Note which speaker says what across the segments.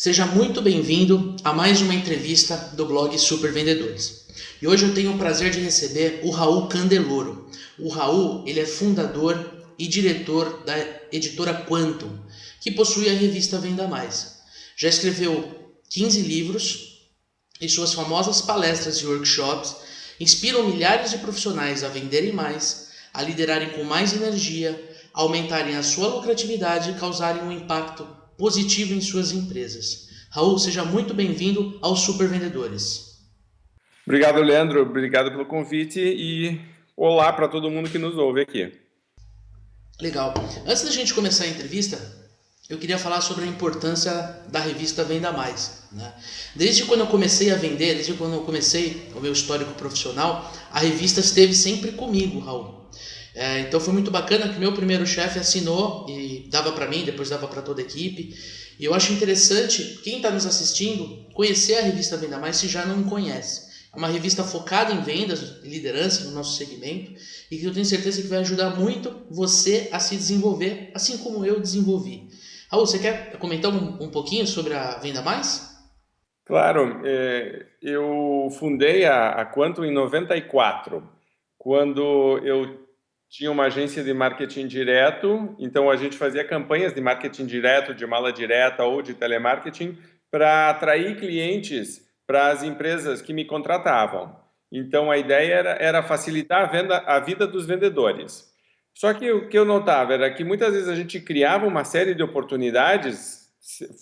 Speaker 1: Seja muito bem-vindo a mais uma entrevista do blog Super Vendedores. E hoje eu tenho o prazer de receber o Raul Candeloro. O Raul, ele é fundador e diretor da editora Quantum, que possui a revista Venda Mais. Já escreveu 15 livros e suas famosas palestras e workshops inspiram milhares de profissionais a venderem mais, a liderarem com mais energia, a aumentarem a sua lucratividade e causarem um impacto positivo em suas empresas. Raul, seja muito bem-vindo aos Super Vendedores.
Speaker 2: Obrigado, Leandro. Obrigado pelo convite e olá para todo mundo que nos ouve aqui.
Speaker 1: Legal. Antes da gente começar a entrevista, eu queria falar sobre a importância da revista Venda Mais, né? Desde quando eu comecei a vender, desde quando eu comecei o meu histórico profissional, a revista esteve sempre comigo, Raul. Então foi muito bacana que meu primeiro chefe assinou e dava para mim, depois dava para toda a equipe. E eu acho interessante, quem está nos assistindo, conhecer a revista Venda Mais se já não conhece. É uma revista focada em vendas e liderança no nosso segmento e que eu tenho certeza que vai ajudar muito você a se desenvolver, assim como eu desenvolvi. Raul, você quer comentar um pouquinho sobre a Venda Mais?
Speaker 2: Claro, eu fundei a Quantum em 94, quando eu tinha uma agência de marketing direto, então a gente fazia campanhas de marketing direto, de mala direta ou de telemarketing para atrair clientes para as empresas que me contratavam. Então a ideia era facilitar a vida dos vendedores. Só que o que eu notava era que muitas vezes a gente criava uma série de oportunidades,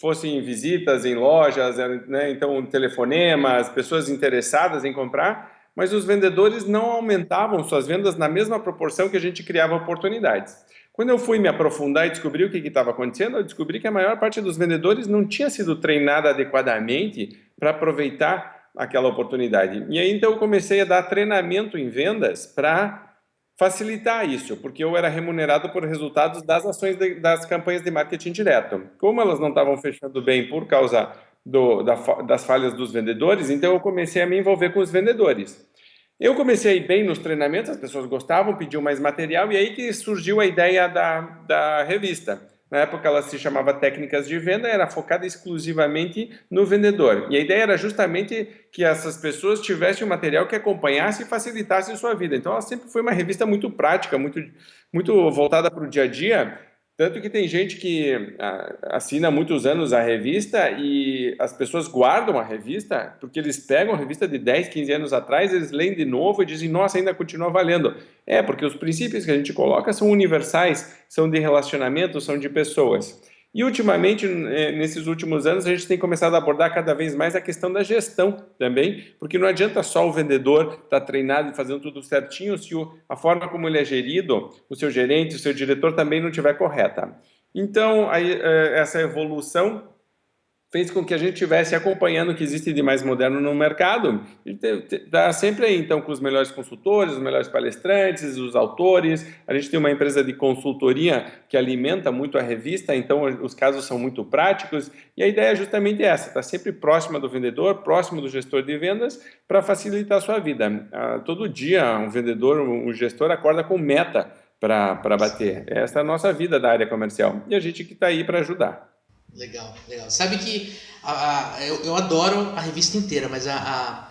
Speaker 2: fossem visitas em lojas, né, então telefonemas, pessoas interessadas em comprar, mas os vendedores não aumentavam suas vendas na mesma proporção que a gente criava oportunidades. Quando eu fui me aprofundar e descobrir o que estava acontecendo, eu descobri que a maior parte dos vendedores não tinha sido treinada adequadamente para aproveitar aquela oportunidade. E aí então eu comecei a dar treinamento em vendas para facilitar isso, porque eu era remunerado por resultados das ações das campanhas de marketing direto. Como elas não estavam fechando bem por causa das falhas dos vendedores, então eu comecei a me envolver com os vendedores. Eu comecei a ir bem nos treinamentos, as pessoas gostavam, pediam mais material, e aí que surgiu a ideia da revista. Na época ela se chamava Técnicas de Venda, era focada exclusivamente no vendedor. E a ideia era justamente que essas pessoas tivessem um material que acompanhasse e facilitasse a sua vida. Então ela sempre foi uma revista muito prática, muito voltada para o dia a dia. Tanto que tem gente que assina há muitos anos a revista e as pessoas guardam a revista porque eles pegam a revista de 10, 15 anos atrás, eles leem de novo e dizem, nossa, ainda continua valendo. Porque os princípios que a gente coloca são universais, são de relacionamento, são de pessoas. E ultimamente, nesses últimos anos, a gente tem começado a abordar cada vez mais a questão da gestão também, porque não adianta só o vendedor estar treinado e fazendo tudo certinho se a forma como ele é gerido, o seu gerente, o seu diretor também não estiver correta. Então, essa evolução fez com que a gente estivesse acompanhando o que existe de mais moderno no mercado e está sempre aí, então, com os melhores consultores, os melhores palestrantes, os autores. A gente tem uma empresa de consultoria que alimenta muito a revista, então os casos são muito práticos e a ideia é justamente essa, estar sempre próxima do vendedor, próximo do gestor de vendas para facilitar a sua vida. Todo dia um vendedor, um gestor acorda com meta para bater. Essa é a nossa vida da área comercial e a gente que está aí para ajudar.
Speaker 1: Legal, legal. Sabe que eu adoro a revista inteira, mas a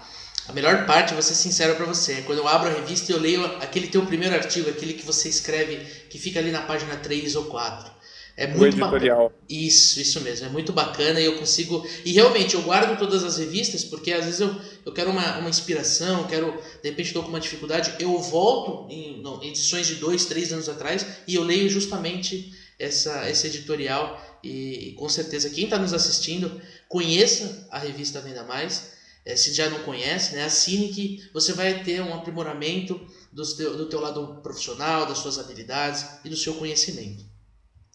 Speaker 1: melhor parte, vou ser sincero para você, é quando eu abro a revista e eu leio aquele teu primeiro artigo, aquele que você escreve, que fica ali na página 3 ou 4. É muito bacana. Isso mesmo, é muito bacana e eu consigo... E realmente, eu guardo todas as revistas porque às vezes eu quero uma inspiração, quero, de repente estou com uma dificuldade, eu volto em edições de 2, 3 anos atrás e eu leio justamente esse editorial e com certeza quem está nos assistindo conheça a revista Venda Mais, se já não conhece, né, assine que você vai ter um aprimoramento do teu lado profissional, das suas habilidades e do seu conhecimento.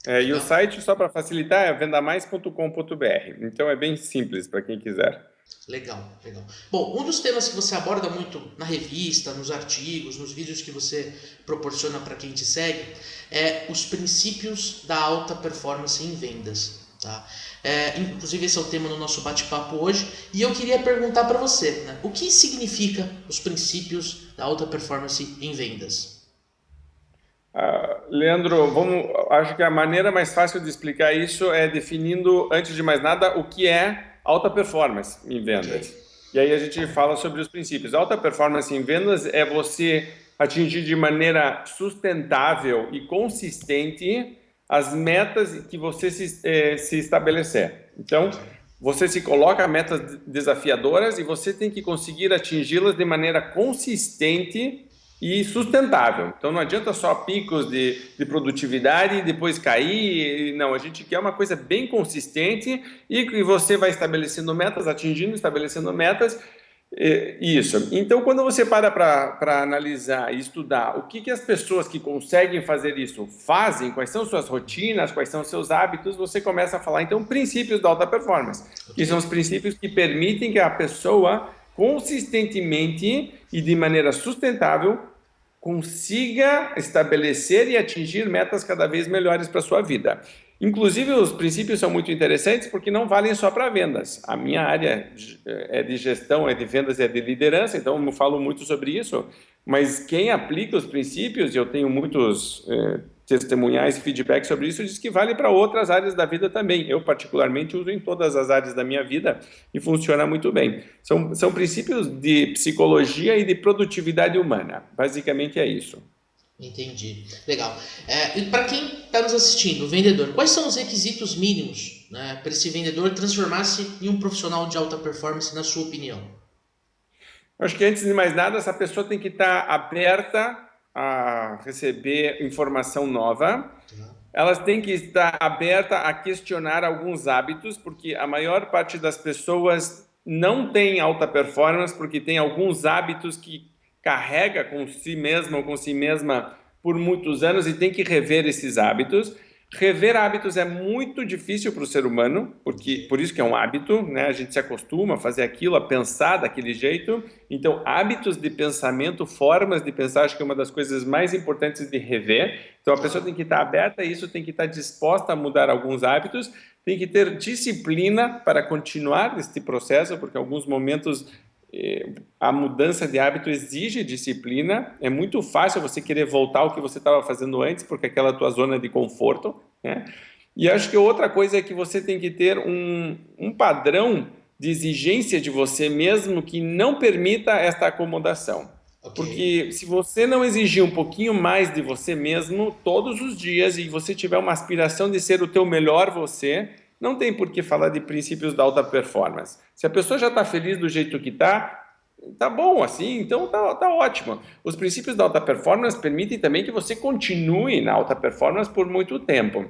Speaker 2: E o site, só para facilitar, é vendamais.com.br, então é bem simples para quem quiser.
Speaker 1: Legal, legal. Bom, um dos temas que você aborda muito na revista, nos artigos, nos vídeos que você proporciona para quem te segue, é os princípios da alta performance em vendas. Tá? Inclusive esse é o tema do nosso bate-papo hoje e eu queria perguntar para você, né, o que significa os princípios da alta performance em vendas?
Speaker 2: Leandro, acho que a maneira mais fácil de explicar isso é definindo, antes de mais nada, o que é alta performance em vendas.
Speaker 1: Ok.
Speaker 2: E aí a gente fala sobre os princípios. Alta performance em vendas é você atingir de maneira sustentável e consistente as metas que você se estabelecer. Então,
Speaker 1: Ok.
Speaker 2: você se coloca metas desafiadoras e você tem que conseguir atingi-las de maneira consistente e sustentável. Então não adianta só picos de produtividade e depois cair. Não, a gente quer uma coisa bem consistente e você vai estabelecendo metas, atingindo, estabelecendo metas. Isso. Então, quando você para analisar e estudar o que as pessoas que conseguem fazer isso fazem, quais são suas rotinas, quais são seus hábitos, você começa a falar, então, princípios da alta performance, que são os princípios que permitem que a pessoa consistentemente e de maneira sustentável consiga estabelecer e atingir metas cada vez melhores para a sua vida. Inclusive, os princípios são muito interessantes porque não valem só para vendas. A minha área é de gestão, é de vendas e é de liderança, então eu falo muito sobre isso, mas quem aplica os princípios, e eu tenho muitos testemunhais e feedback sobre isso, diz que vale para outras áreas da vida também. Eu, particularmente, uso em todas as áreas da minha vida e funciona muito bem. São princípios de psicologia e de produtividade humana. Basicamente é isso.
Speaker 1: Entendi. Legal. E para quem está nos assistindo, o vendedor, quais são os requisitos mínimos, né, para esse vendedor transformar-se em um profissional de alta performance, na sua opinião?
Speaker 2: Acho que antes de mais nada, essa pessoa tem que estar aberta a receber informação nova. Elas têm que estar aberta a questionar alguns hábitos, porque a maior parte das pessoas não tem alta performance porque tem alguns hábitos que carrega com si mesma ou com si mesma por muitos anos e tem que rever esses hábitos. Rever hábitos é muito difícil para o ser humano, porque por isso que é um hábito, né? A gente se acostuma a fazer aquilo, a pensar daquele jeito. Então, hábitos de pensamento, formas de pensar, acho que é uma das coisas mais importantes de rever. Então, a pessoa tem que estar aberta a isso, tem que estar disposta a mudar alguns hábitos, tem que ter disciplina para continuar este processo, porque em alguns momentos a mudança de hábito exige disciplina. É muito fácil você querer voltar ao que você estava fazendo antes, porque é aquela tua zona de conforto, né? E acho que outra coisa é que você tem que ter um padrão de exigência de você mesmo que não permita esta acomodação.
Speaker 1: Ok.
Speaker 2: Porque se você não exigir um pouquinho mais de você mesmo todos os dias e você tiver uma aspiração de ser o teu melhor você, não tem por que falar de princípios da alta performance. Se a pessoa já está feliz do jeito que está, tá bom assim, então tá ótimo. Os princípios da alta performance permitem também que você continue na alta performance por muito tempo.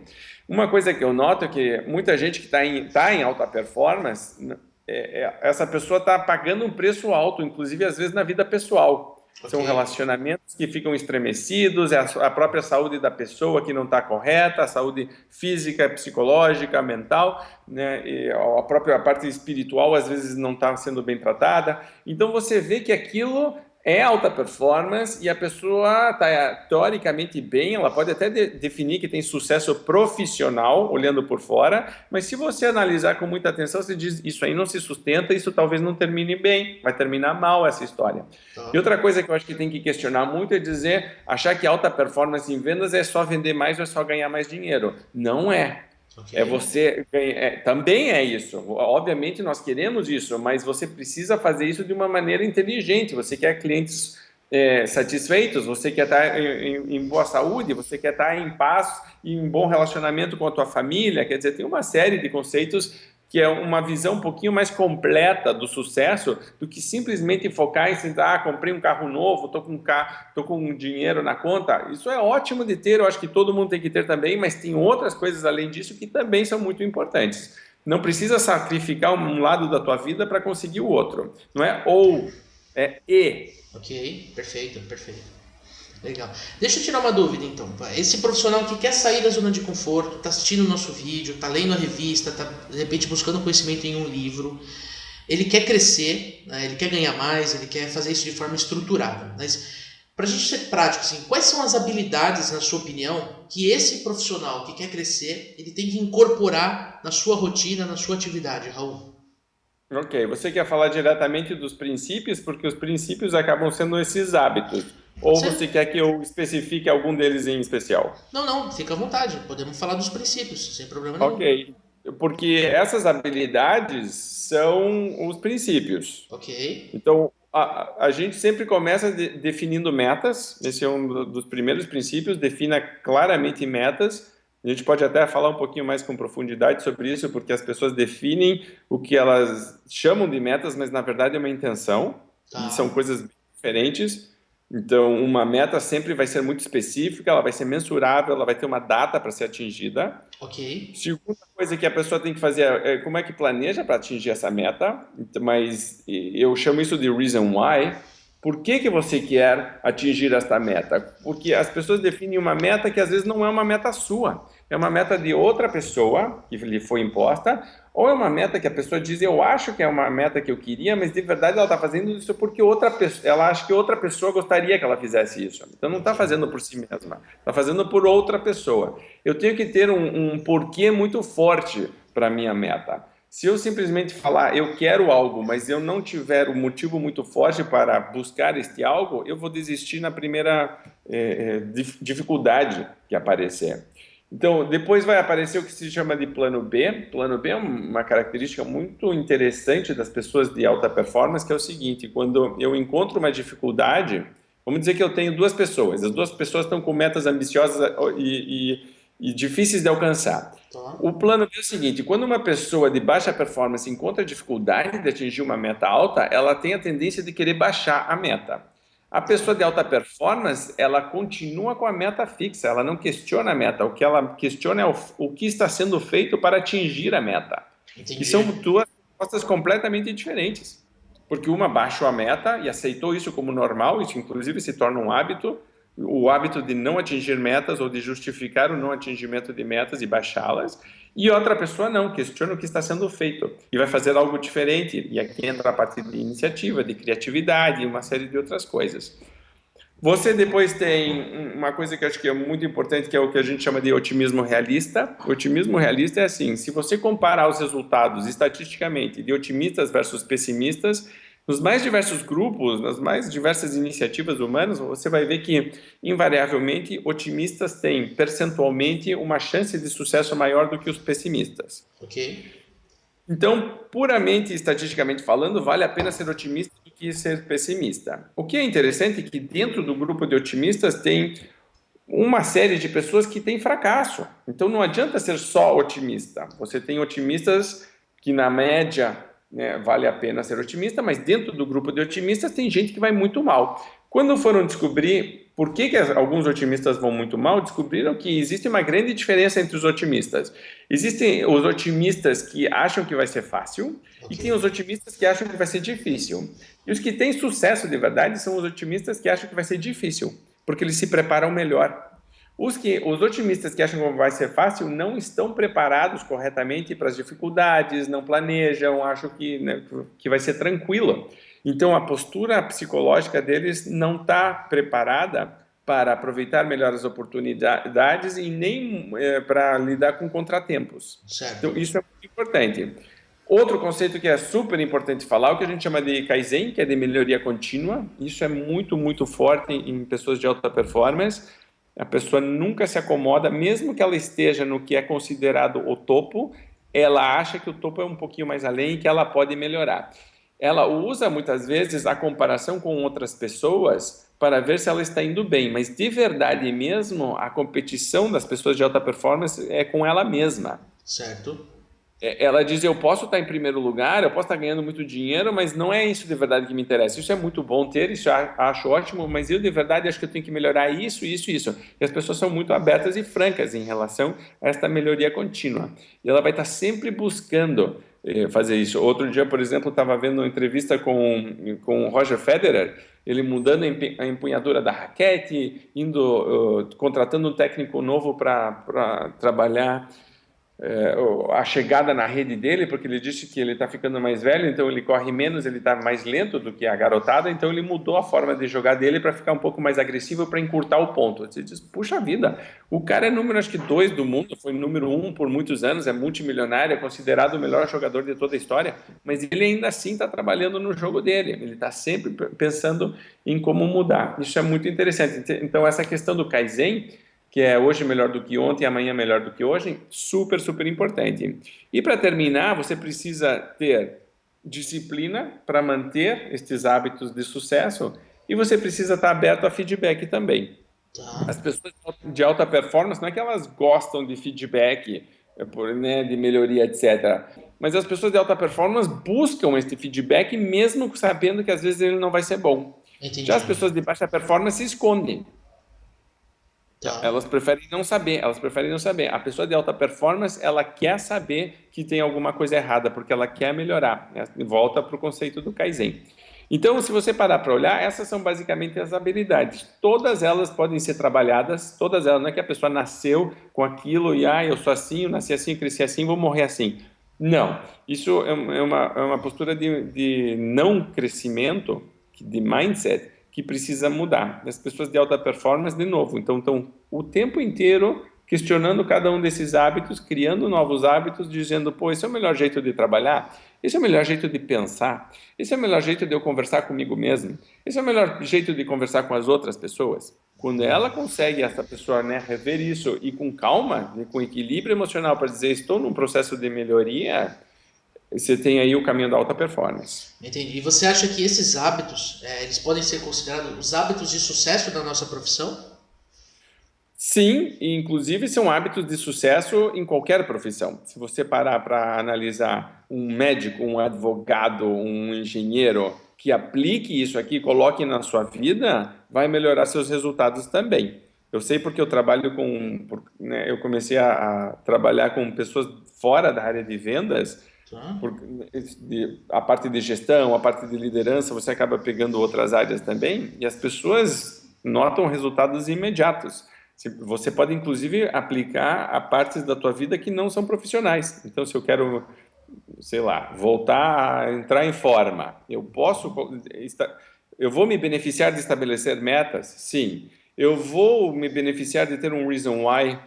Speaker 2: Uma coisa que eu noto é que muita gente que tá em alta performance, essa pessoa está pagando um preço alto, inclusive às vezes na vida pessoal. São relacionamentos que ficam estremecidos, é a própria saúde da pessoa que não está correta, a saúde física, psicológica, mental, né? E a própria parte espiritual às vezes não está sendo bem tratada. Então você vê que aquilo é alta performance e a pessoa está teoricamente bem, ela pode até definir que tem sucesso profissional, olhando por fora, mas se você analisar com muita atenção, você diz, isso aí não se sustenta, isso talvez não termine bem, vai terminar mal essa história. E outra coisa que eu acho que tem que questionar muito é achar que alta performance em vendas é só vender mais ou é só ganhar mais dinheiro. Não é.
Speaker 1: Ok.
Speaker 2: Também é isso. Obviamente nós queremos isso, mas você precisa fazer isso de uma maneira inteligente. Você quer clientes satisfeitos, você quer estar em boa saúde, você quer estar em paz e em bom relacionamento com a tua família. Quer dizer, tem uma série de conceitos que é uma visão um pouquinho mais completa do sucesso do que simplesmente focar em comprei um carro novo, tô com dinheiro na conta. Isso é ótimo de ter, eu acho que todo mundo tem que ter também, mas tem outras coisas além disso que também são muito importantes. Não precisa sacrificar um lado da tua vida para conseguir o outro. Não é ou, é e.
Speaker 1: Ok, perfeito, perfeito. Legal. Deixa eu tirar uma dúvida então. Esse profissional que quer sair da zona de conforto, está assistindo o nosso vídeo, está lendo a revista, está de repente buscando conhecimento em um livro, ele quer crescer, né? Ele quer ganhar mais, ele quer fazer isso de forma estruturada. Mas para a gente ser prático, assim, quais são as habilidades, na sua opinião, que esse profissional que quer crescer, ele tem que incorporar na sua rotina, na sua atividade, Raul?
Speaker 2: Ok, você quer falar diretamente dos princípios, porque os princípios acabam sendo esses hábitos. Ou você
Speaker 1: Certo?
Speaker 2: quer que eu especifique algum deles em especial?
Speaker 1: Não, não, fica à vontade. Podemos falar dos princípios, sem problema nenhum.
Speaker 2: Ok, porque essas habilidades são os princípios.
Speaker 1: Ok,
Speaker 2: Então, a gente sempre começa definindo metas. Esse é um dos primeiros princípios. Defina claramente metas. A gente pode até falar um pouquinho mais com profundidade sobre isso, porque as pessoas definem o que elas chamam de metas, mas na verdade é uma intenção, e são
Speaker 1: tá.
Speaker 2: coisas bem diferentes. Então, uma meta sempre vai ser muito específica, ela vai ser mensurável, ela vai ter uma data para ser atingida.
Speaker 1: Ok,
Speaker 2: Segunda coisa que a pessoa tem que fazer é como é que planeja para atingir essa meta, então, mas eu chamo isso de reason why. Por que que você quer atingir esta meta? Porque as pessoas definem uma meta que às vezes não é uma meta sua, é uma meta de outra pessoa que lhe foi imposta, ou é uma meta que a pessoa diz, eu acho que é uma meta que eu queria, mas de verdade ela está fazendo isso porque outra pessoa, ela acha que outra pessoa gostaria que ela fizesse isso. Então não está
Speaker 1: ok,
Speaker 2: fazendo por si mesma, está fazendo por outra pessoa. Eu tenho que ter um porquê muito forte para a minha meta. Se eu simplesmente falar eu quero algo, mas eu não tiver um motivo muito forte para buscar este algo, eu vou desistir na primeira dificuldade que aparecer. Então, depois vai aparecer o que se chama de plano B. Plano B é uma característica muito interessante das pessoas de alta performance, que é o seguinte: quando eu encontro uma dificuldade, vamos dizer que eu tenho duas pessoas, as duas pessoas estão com metas ambiciosas e difíceis de alcançar.
Speaker 1: tá.
Speaker 2: O plano B é o seguinte: quando uma pessoa de baixa performance encontra dificuldade de atingir uma meta alta, ela tem a tendência de querer baixar a meta. A pessoa de
Speaker 1: Certo.
Speaker 2: alta performance, ela continua com a meta fixa, ela não questiona a meta, o que ela questiona é o que está sendo feito para atingir a meta. E são
Speaker 1: Entendi.
Speaker 2: duas respostas completamente diferentes, porque uma baixou a meta e aceitou isso como normal, isso inclusive se torna um hábito, o hábito de não atingir metas ou de justificar o não atingimento de metas e baixá-las, e outra pessoa não, questiona o que está sendo feito e vai fazer algo diferente. E aqui entra a parte de iniciativa, de criatividade e uma série de outras coisas. Você depois tem uma coisa que eu acho que é muito importante, que é o que a gente chama de otimismo realista. O otimismo realista é assim: se você comparar os resultados estatisticamente de otimistas versus pessimistas, nos mais diversos grupos, nas mais diversas iniciativas humanas, você vai ver que, invariavelmente, otimistas têm percentualmente uma chance de sucesso maior do que os pessimistas.
Speaker 1: Ok,
Speaker 2: Então, puramente estatisticamente falando, vale a pena ser otimista do que ser pessimista. O que é interessante é que dentro do grupo de otimistas tem uma série de pessoas que têm fracasso. Então, não adianta ser só otimista. Você tem otimistas que, na média, né, vale a pena ser otimista, mas dentro do grupo de otimistas tem gente que vai muito mal. Quando foram descobrir por que que alguns otimistas vão muito mal, descobriram que existe uma grande diferença entre os otimistas. Existem os otimistas que acham que vai ser fácil e
Speaker 1: ok.
Speaker 2: tem os otimistas que acham que vai ser difícil. E os que têm sucesso de verdade são os otimistas que acham que vai ser difícil, porque eles se preparam melhor. Os otimistas que acham que vai ser fácil não estão preparados corretamente para as dificuldades, não planejam, acham que, né, que vai ser tranquilo. Então, a postura psicológica deles não está preparada para aproveitar melhor as oportunidades e nem para lidar com contratempos.
Speaker 1: Certo.
Speaker 2: Então, isso é muito importante. Outro conceito que é super importante falar, o que a gente chama de Kaizen, que é de melhoria contínua. Isso é muito, muito forte em pessoas de alta performance. A pessoa nunca se acomoda, mesmo que ela esteja no que é considerado o topo, ela acha que o topo é um pouquinho mais além e que ela pode melhorar. Ela usa muitas vezes a comparação com outras pessoas para ver se ela está indo bem, mas de verdade mesmo, a competição das pessoas de alta performance é com ela mesma.
Speaker 1: Certo.
Speaker 2: Ela diz, eu posso estar em primeiro lugar, eu posso estar ganhando muito dinheiro, mas não é isso de verdade que me interessa. Isso é muito bom ter, isso eu acho ótimo, mas eu de verdade acho que eu tenho que melhorar isso, isso, isso. E as pessoas são muito abertas e francas em relação a esta melhoria contínua. E ela vai estar sempre buscando fazer isso. Outro dia, por exemplo, eu estava vendo uma entrevista com o Roger Federer, ele mudando a empunhadura da raquete, contratando um técnico novo para trabalhar a chegada na rede dele, porque ele disse que ele está ficando mais velho, então ele corre menos, ele está mais lento do que a garotada, então ele mudou a forma de jogar dele para ficar um pouco mais agressivo, para encurtar o ponto. Você diz, puxa vida, o cara é número acho que 2 do mundo, foi número 1 por muitos anos, é multimilionário, é considerado o melhor jogador de toda a história, mas ele ainda assim está trabalhando no jogo dele, ele está sempre pensando em como mudar. Isso é muito interessante. Então essa questão do Kaizen, que é hoje melhor do que ontem, amanhã melhor do que hoje, super, super importante. E para terminar, você precisa ter disciplina para manter estes hábitos de sucesso e você precisa estar aberto a feedback também.
Speaker 1: Tá.
Speaker 2: As pessoas de alta performance, não é que elas gostam de feedback, né, de melhoria, etc. Mas as pessoas de alta performance buscam este feedback mesmo sabendo que às vezes ele não vai ser bom.
Speaker 1: Entendi.
Speaker 2: Já as pessoas de baixa performance se escondem.
Speaker 1: Tá.
Speaker 2: Elas preferem não saber, A pessoa de alta performance, ela quer saber que tem alguma coisa errada, porque ela quer melhorar. Volta para o conceito do Kaizen. Então, se você parar para olhar, essas são basicamente as habilidades. Todas elas podem ser trabalhadas, todas elas. Não é que a pessoa nasceu com aquilo e, eu sou assim, eu nasci assim, eu cresci assim, vou morrer assim. Não. Isso é uma postura de não crescimento, de mindset, que precisa mudar. As pessoas de alta performance, de novo, então estão o tempo inteiro questionando cada um desses hábitos, criando novos hábitos, dizendo, pô, esse é o melhor jeito de trabalhar, esse é o melhor jeito de pensar, esse é o melhor jeito de eu conversar comigo mesmo, esse é o melhor jeito de conversar com as outras pessoas. Quando ela consegue, essa pessoa, né, rever isso e com calma, com equilíbrio emocional para dizer, estou num processo de melhoria, você tem aí o caminho da alta performance.
Speaker 1: Entendi. E você acha que esses hábitos, eles podem ser considerados os hábitos de sucesso da nossa profissão?
Speaker 2: Sim, e inclusive são hábitos de sucesso em qualquer profissão. Se você parar para analisar um médico, um advogado, um engenheiro que aplique isso aqui, coloque na sua vida, vai melhorar seus resultados também. Eu sei porque eu trabalho né, eu comecei a trabalhar com pessoas fora da área de vendas, a parte de gestão, a parte de liderança, você acaba pegando outras áreas também, e as pessoas notam resultados imediatos. Você pode, inclusive, aplicar a partes da tua vida que não são profissionais. Então, se eu quero, sei lá, voltar a entrar em forma, eu vou me beneficiar de estabelecer metas? Sim. Eu vou me beneficiar de ter um reason why,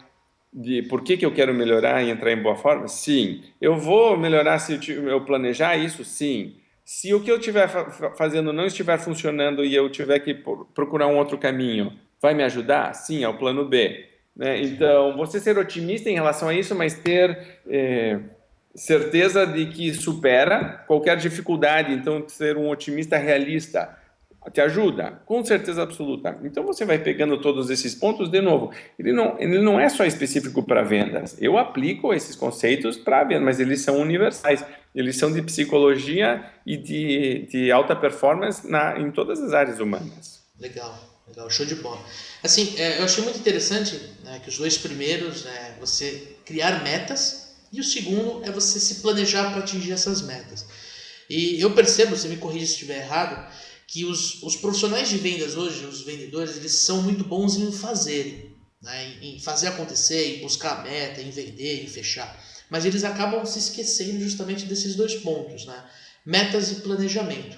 Speaker 2: de por que eu quero melhorar e entrar em boa forma? Sim. Eu vou melhorar se eu planejar isso? Sim. Se o que eu estiver fazendo não estiver funcionando e eu tiver que procurar um outro caminho, vai me ajudar? Sim, é o plano B. Né? Então, você ser otimista em relação a isso, mas ter certeza de que supera qualquer dificuldade. Então, ser um otimista realista te ajuda, com certeza absoluta. Então, você vai pegando todos esses pontos, de novo, ele não é só específico para vendas. Eu aplico esses conceitos para vendas, mas eles são universais. Eles são de psicologia e de alta performance em todas as áreas humanas.
Speaker 1: Legal, show de bola. Assim, eu achei muito interessante, né, que os dois primeiros é você criar metas e o segundo é você se planejar para atingir essas metas. E eu percebo, você me corrija se estiver errado, que os profissionais de vendas hoje, os vendedores, eles são muito bons em fazerem, né, em fazer acontecer, em buscar a meta, em vender, em fechar. Mas eles acabam se esquecendo justamente desses dois pontos, né? Metas e planejamento.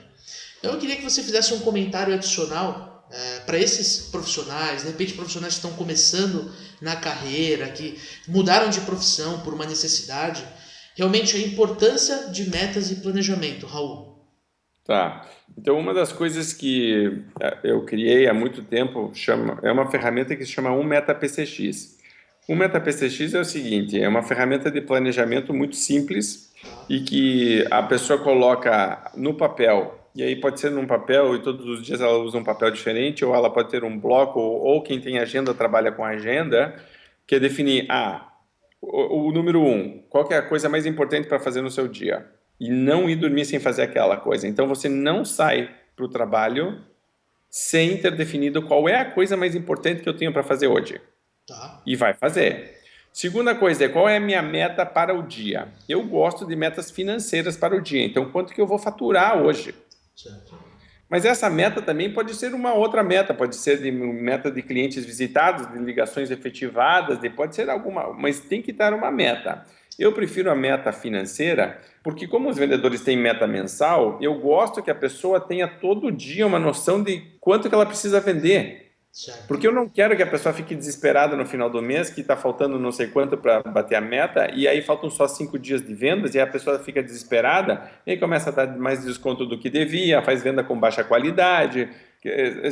Speaker 1: Então eu queria que você fizesse um comentário adicional para esses profissionais, de repente profissionais que estão começando na carreira, que mudaram de profissão por uma necessidade, realmente a importância de metas e planejamento, Raul.
Speaker 2: Tá. Então, uma das coisas que eu criei há muito tempo é uma ferramenta que se chama 1MetaPCX. O MetaPCX é o seguinte, é uma ferramenta de planejamento muito simples e que a pessoa coloca no papel, e aí pode ser num papel e todos os dias ela usa um papel diferente, ou ela pode ter um bloco, ou quem tem agenda trabalha com agenda, que é definir, o número 1, qual que é a coisa mais importante para fazer no seu dia? E não ir dormir sem fazer aquela coisa. Então, você não sai para o trabalho sem ter definido qual é a coisa mais importante que eu tenho para fazer hoje.
Speaker 1: Tá.
Speaker 2: E vai fazer. Segunda coisa é, qual é a minha meta para o dia? Eu gosto de metas financeiras para o dia. Então, quanto que eu vou faturar hoje?
Speaker 1: Certo.
Speaker 2: Mas essa meta também pode ser uma outra meta. Pode ser de meta de clientes visitados, de ligações efetivadas, pode ser alguma, mas tem que estar uma meta. Eu prefiro a meta financeira, porque como os vendedores têm meta mensal, eu gosto que a pessoa tenha todo dia uma noção de quanto que ela precisa vender.
Speaker 1: Certo.
Speaker 2: Porque eu não quero que a pessoa fique desesperada no final do mês, que está faltando não sei quanto para bater a meta, e aí faltam só 5 dias de vendas, e a pessoa fica desesperada, e aí começa a dar mais desconto do que devia, faz venda com baixa qualidade,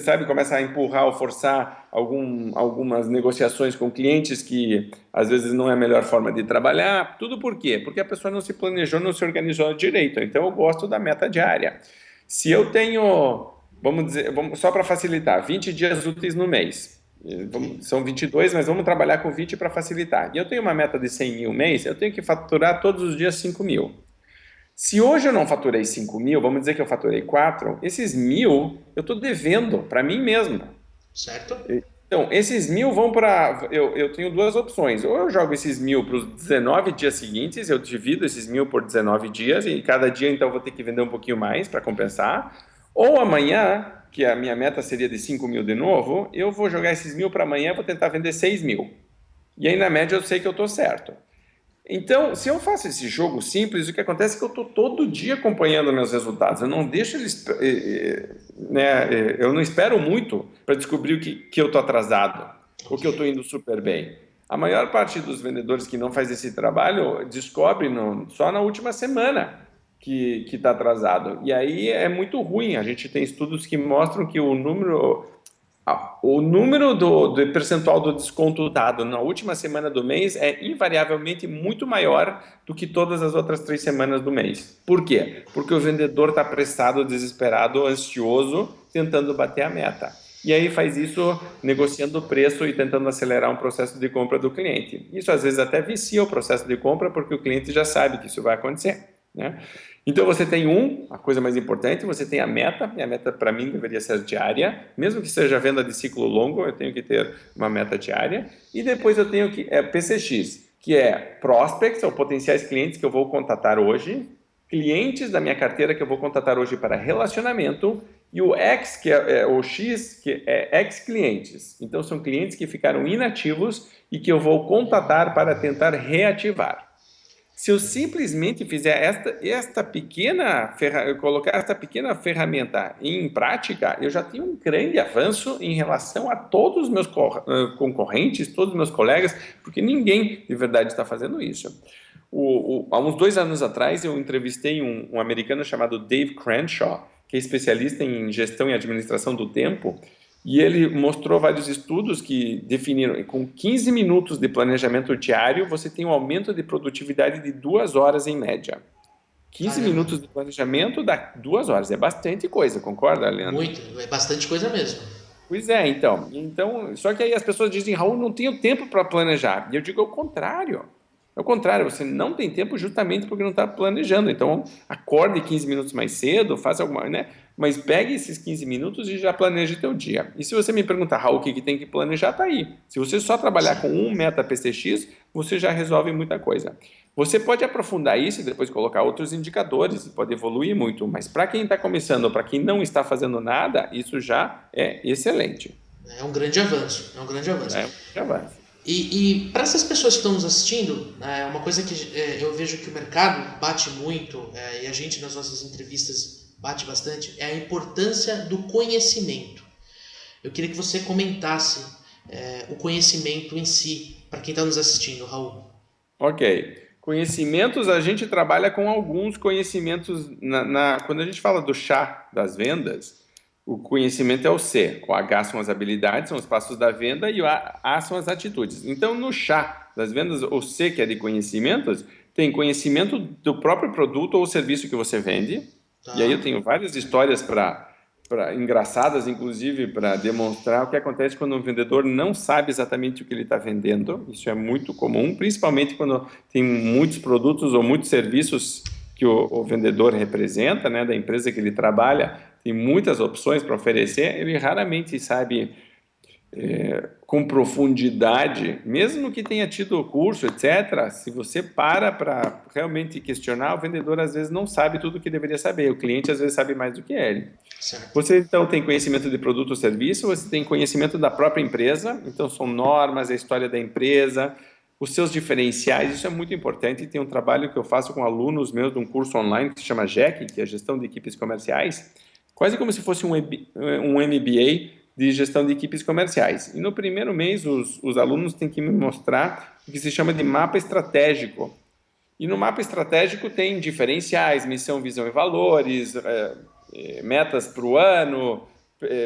Speaker 2: sabe, começa a empurrar ou forçar algumas negociações com clientes que às vezes não é a melhor forma de trabalhar. Tudo por quê? Porque a pessoa não se planejou, não se organizou direito. Então eu gosto da meta diária. Se eu tenho, vamos dizer, só para facilitar, 20 dias úteis no mês. São 22, mas vamos trabalhar com 20 para facilitar. E eu tenho uma meta de 100 mil mês, eu tenho que faturar todos os dias 5 mil. Se hoje eu não faturei 5 mil, vamos dizer que eu faturei 4, esses 1.000 eu estou devendo para mim mesmo.
Speaker 1: Certo?
Speaker 2: Então, esses 1.000 vão para... Eu tenho duas opções. Ou eu jogo esses 1.000 para os 19 dias seguintes, eu divido esses 1.000 por 19 dias, e cada dia, então, eu vou ter que vender um pouquinho mais para compensar. Ou amanhã, que a minha meta seria de 5 mil de novo, eu vou jogar esses 1.000 para amanhã e vou tentar vender 6 mil. E aí, na média, eu sei que eu estou certo. Então, se eu faço esse jogo simples, o que acontece é que eu estou todo dia acompanhando meus resultados. Eu não deixo eles, né, eu não espero muito para descobrir que eu estou atrasado, ou que eu estou indo super bem. A maior parte dos vendedores que não faz esse trabalho descobre só na última semana que está atrasado. E aí é muito ruim. A gente tem estudos que mostram que o número do percentual do desconto dado na última semana do mês é invariavelmente muito maior do que todas as outras 3 semanas do mês. Por quê? Porque o vendedor está apressado, desesperado, ansioso, tentando bater a meta. E aí faz isso negociando o preço e tentando acelerar um processo de compra do cliente. Isso às vezes até vicia o processo de compra, porque o cliente já sabe que isso vai acontecer, né? Então você tem a coisa mais importante, você tem a meta, e a meta para mim deveria ser diária, mesmo que seja venda de ciclo longo, eu tenho que ter uma meta diária, e depois eu tenho PCX, que é prospects, ou potenciais clientes que eu vou contatar hoje, clientes da minha carteira que eu vou contatar hoje para relacionamento, e o X, que é o X, que é ex-clientes. Então são clientes que ficaram inativos e que eu vou contatar para tentar reativar. Se eu simplesmente fizer colocar esta pequena ferramenta em prática, eu já tenho um grande avanço em relação a todos os meus concorrentes, todos os meus colegas, porque ninguém de verdade está fazendo isso. Há uns 2 anos atrás, eu entrevistei um americano chamado Dave Crenshaw, que é especialista em gestão e administração do tempo, e ele mostrou vários estudos que definiram que com 15 minutos de planejamento diário, você tem um aumento de produtividade de 2 horas em média. 15 minutos de planejamento dá 2 horas. É bastante coisa, concorda, Leandro?
Speaker 1: Muito, é bastante coisa mesmo.
Speaker 2: Pois é, então, só que aí as pessoas dizem, Raul, não tenho tempo para planejar. E eu digo, ao contrário. Ao contrário, você não tem tempo justamente porque não está planejando. Então, acorde 15 minutos mais cedo, faça alguma, né? Mas pegue esses 15 minutos e já planeje teu dia. E se você me perguntar, Raul, o que tem que planejar, tá aí. Se você só trabalhar com um meta PCX, você já resolve muita coisa. Você pode aprofundar isso e depois colocar outros indicadores, e pode evoluir muito, mas para quem está começando, para quem não está fazendo nada, isso já é excelente.
Speaker 1: É um grande avanço, é um grande avanço.
Speaker 2: É um grande avanço.
Speaker 1: E para essas pessoas que estão nos assistindo, uma coisa que eu vejo que o mercado bate muito, e a gente nas nossas entrevistas bate bastante, é a importância do conhecimento. Eu queria que você comentasse o conhecimento em si, para quem está nos assistindo, Raul.
Speaker 2: Ok. Conhecimentos, a gente trabalha com alguns conhecimentos. Quando a gente fala do chá das vendas, o conhecimento é o C. O H são as habilidades, são os passos da venda, e o A são as atitudes. Então, no chá das vendas, o C, que é de conhecimentos, tem conhecimento do próprio produto ou serviço que você vende. Tá. E aí eu tenho várias histórias engraçadas, inclusive, para demonstrar o que acontece quando um vendedor não sabe exatamente o que ele está vendendo. Isso é muito comum, principalmente quando tem muitos produtos ou muitos serviços que o vendedor representa, né, da empresa que ele trabalha, tem muitas opções para oferecer, ele raramente sabe com profundidade, mesmo que tenha tido o curso, etc., se você para realmente questionar, o vendedor às vezes não sabe tudo o que deveria saber, o cliente às vezes sabe mais do que ele. Certo. Você então tem conhecimento de produto ou serviço, você tem conhecimento da própria empresa, então são normas, a história da empresa, os seus diferenciais, isso é muito importante. Tem um trabalho que eu faço com alunos meus de um curso online que se chama GEC, que é Gestão de Equipes Comerciais, quase como se fosse um MBA de gestão de equipes comerciais. E no primeiro mês, os alunos têm que me mostrar o que se chama de mapa estratégico. E no mapa estratégico tem diferenciais, missão, visão e valores, metas para o ano,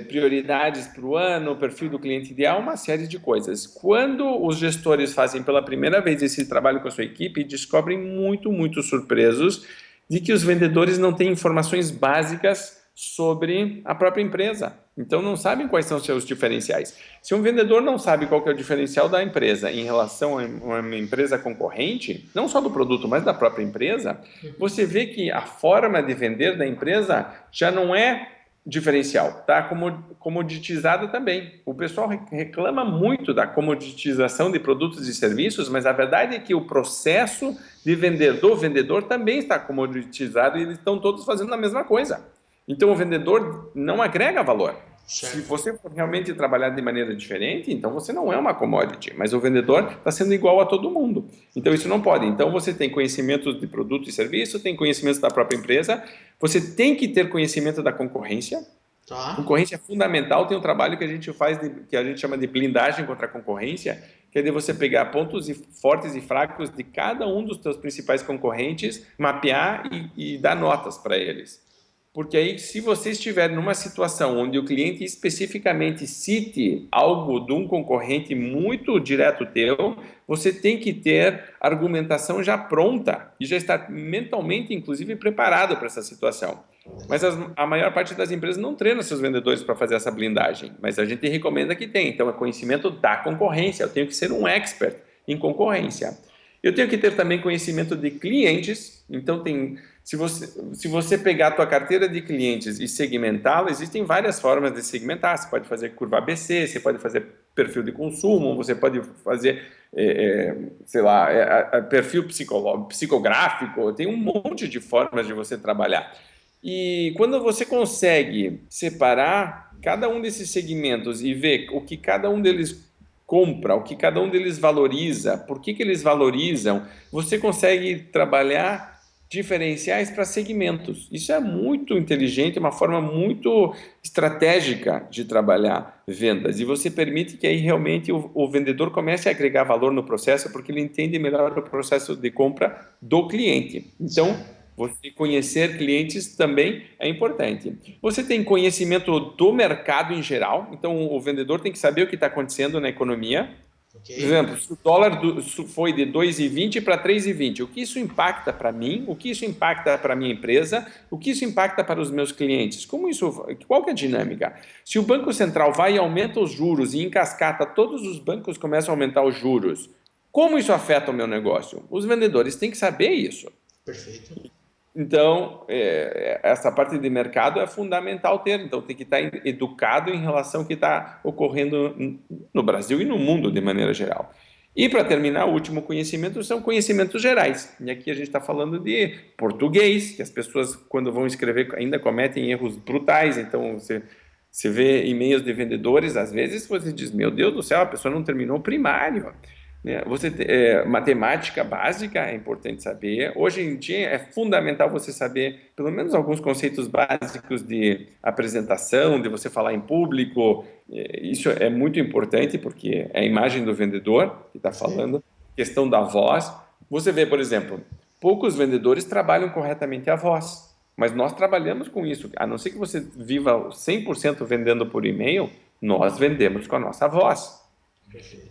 Speaker 2: prioridades para o ano, perfil do cliente ideal, uma série de coisas. Quando os gestores fazem pela primeira vez esse trabalho com a sua equipe, descobrem muito surpresos de que os vendedores não têm informações básicas sobre a própria empresa. Então, não sabem quais são os seus diferenciais. Se um vendedor não sabe qual que é o diferencial da empresa em relação a uma empresa concorrente, não só do produto, mas da própria empresa, você vê que a forma de vender da empresa já não é diferencial, está comoditizada também. O pessoal reclama muito da comoditização de produtos e serviços, mas a verdade é que o processo de vender do vendedor também está comoditizado e eles estão todos fazendo a mesma coisa. Então, o vendedor não agrega valor. Certo. Se você for realmente trabalhar de maneira diferente, então você não é uma commodity, mas o vendedor está sendo igual a todo mundo. Então, isso não pode. Então, você tem conhecimentos de produto e serviço, tem conhecimentos da própria empresa, você tem que ter conhecimento da concorrência. Tá. Concorrência é fundamental. Tem um trabalho que a gente faz, que a gente chama de blindagem contra a concorrência, que é de você pegar pontos fortes e fracos de cada um dos seus principais concorrentes, mapear e dar notas para eles. Porque aí, se você estiver numa situação onde o cliente especificamente cite algo de um concorrente muito direto teu, você tem que ter argumentação já pronta e já estar mentalmente, inclusive, preparado para essa situação. Mas a maior parte das empresas não treina seus vendedores para fazer essa blindagem, mas a gente recomenda que tenha. Então, é conhecimento da concorrência. Eu tenho que ser um expert em concorrência. Eu tenho que ter também conhecimento de clientes. Então, se você pegar a tua carteira de clientes e segmentá-la, existem várias formas de segmentar. Você pode fazer curva ABC, você pode fazer perfil de consumo, você pode fazer, perfil psicográfico. Tem um monte de formas de você trabalhar. E quando você consegue separar cada um desses segmentos e ver o que cada um deles compra, o que cada um deles valoriza, por que eles valorizam, você consegue trabalhar diferenciais para segmentos. Isso é muito inteligente, uma forma muito estratégica de trabalhar vendas. E você permite que aí realmente o vendedor comece a agregar valor no processo, porque ele entende melhor o processo de compra do cliente. Então, você conhecer clientes também é importante. Você tem conhecimento do mercado em geral, então o vendedor tem que saber o que está acontecendo na economia. Okay. Por exemplo, se o dólar foi de 2,20 para 3,20, o que isso impacta para mim? O que isso impacta para a minha empresa? O que isso impacta para os meus clientes? Qual que é a dinâmica? Se o Banco Central vai e aumenta os juros e em cascata todos os bancos começam a aumentar os juros, como isso afeta o meu negócio? Os vendedores têm que saber isso.
Speaker 1: Perfeito.
Speaker 2: Então, essa parte de mercado é fundamental ter. Então, tem que estar educado em relação ao que está ocorrendo no Brasil e no mundo de maneira geral. E, para terminar, o último conhecimento são conhecimentos gerais. E aqui a gente está falando de português, que as pessoas, quando vão escrever, ainda cometem erros brutais. Então, você vê e-mails de vendedores, às vezes você diz, meu Deus do céu, a pessoa não terminou o primário. Matemática básica é importante saber. Hoje em dia é fundamental você saber pelo menos alguns conceitos básicos de apresentação, de você falar em público. Isso é muito importante porque é a imagem do vendedor que está falando. Questão da voz. Você vê, por exemplo, poucos vendedores trabalham corretamente a voz, mas nós trabalhamos com isso. A não ser que você viva 100% vendendo por e-mail, nós vendemos com a nossa voz.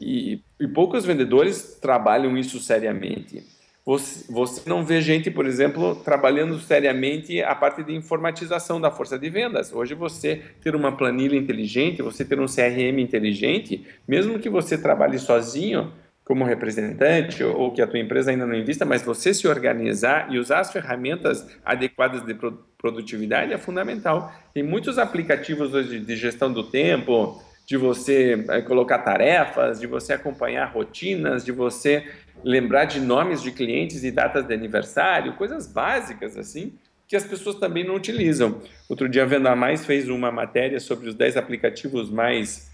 Speaker 2: E poucos vendedores trabalham isso seriamente. Você não vê gente, por exemplo, trabalhando seriamente a parte de informatização da força de vendas. Hoje você ter uma planilha inteligente, você ter um CRM inteligente, mesmo que você trabalhe sozinho como representante ou que a tua empresa ainda não invista, mas você se organizar e usar as ferramentas adequadas de produtividade é fundamental. Tem muitos aplicativos hoje de gestão do tempo, de você colocar tarefas, de você acompanhar rotinas, de você lembrar de nomes de clientes e datas de aniversário, coisas básicas assim, que as pessoas também não utilizam. Outro dia a Venda Mais fez uma matéria sobre os 10 aplicativos mais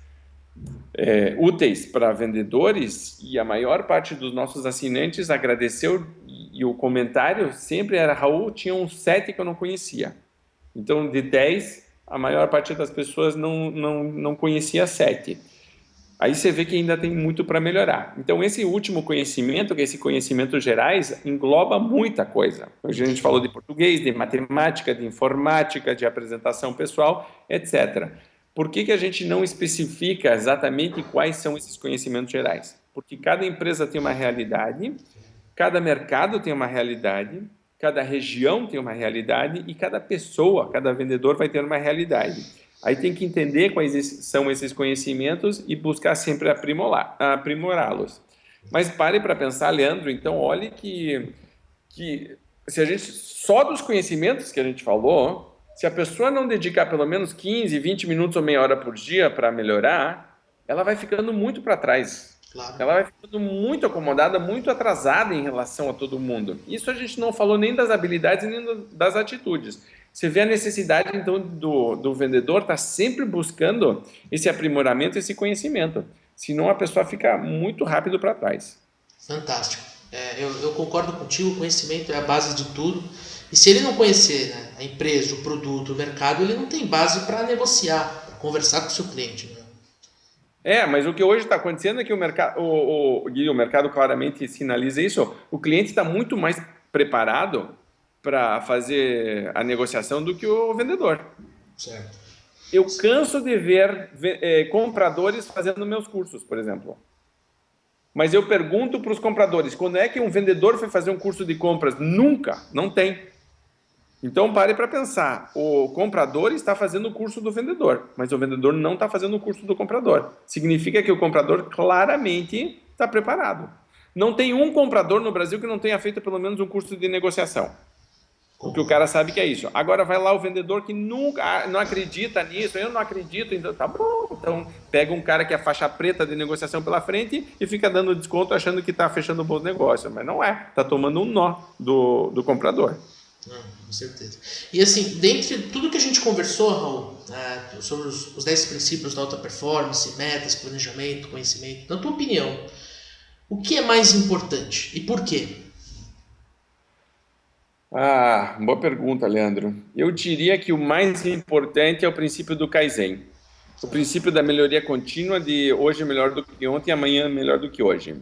Speaker 2: úteis para vendedores, e a maior parte dos nossos assinantes agradeceu, e o comentário sempre era: Raul, tinha uns 7 que eu não conhecia. Então, de 10, a maior parte das pessoas não conhecia 7. Aí você vê que ainda tem muito para melhorar. Então, esse último conhecimento, que é esse conhecimento gerais, engloba muita coisa. Hoje a gente
Speaker 1: Entendi.
Speaker 2: falou de português, de matemática, de informática, de apresentação pessoal, etc. Por que a gente não especifica exatamente quais são esses conhecimentos gerais? Porque cada empresa tem uma realidade, cada mercado tem uma realidade, cada região tem uma realidade e cada pessoa, cada vendedor vai ter uma realidade. Aí tem que entender quais são esses conhecimentos e buscar sempre aprimorá-los. Mas pare para pensar, Leandro, então olhe que se a gente, só dos conhecimentos que a gente falou, se a pessoa não dedicar pelo menos 15, 20 minutos ou meia hora por dia para melhorar, ela vai ficando muito para trás.
Speaker 1: Claro.
Speaker 2: Ela vai ficando muito acomodada, muito atrasada em relação a todo mundo. Isso a gente não falou nem das habilidades, nem das atitudes. Você vê a necessidade, então, do vendedor estar sempre buscando esse aprimoramento, esse conhecimento. Senão a pessoa fica muito rápido para trás.
Speaker 1: Fantástico. Eu concordo contigo, o conhecimento é a base de tudo. E se ele não conhecer, né, a empresa, o produto, o mercado, ele não tem base para negociar, para conversar com o seu cliente. Né?
Speaker 2: Mas o que hoje está acontecendo é que o mercado claramente sinaliza isso. O cliente está muito mais preparado para fazer a negociação do que o vendedor.
Speaker 1: Certo.
Speaker 2: Eu canso de ver compradores fazendo meus cursos, por exemplo. Mas eu pergunto para os compradores, quando é que um vendedor foi fazer um curso de compras? Nunca, não tem. Então pare para pensar, o comprador está fazendo o curso do vendedor, mas o vendedor não está fazendo o curso do comprador. Significa que o comprador claramente está preparado. Não tem um comprador no Brasil que não tenha feito pelo menos um curso de negociação. Porque o cara sabe que é isso. Agora vai lá o vendedor que nunca não acredita nisso, eu não acredito, então tá bom. Então pega um cara que é faixa preta de negociação pela frente e fica dando desconto achando que está fechando um bom negócio. Mas não é, está tomando um nó do comprador.
Speaker 1: Com certeza. E assim, dentre tudo que a gente conversou, Raul, sobre os 10 princípios da alta performance, metas, planejamento, conhecimento, na tua opinião, o que é mais importante e por quê?
Speaker 2: Boa pergunta, Leandro. Eu diria que o mais importante é o princípio do Kaizen. O princípio da melhoria contínua, de hoje é melhor do que ontem, amanhã é melhor do que hoje.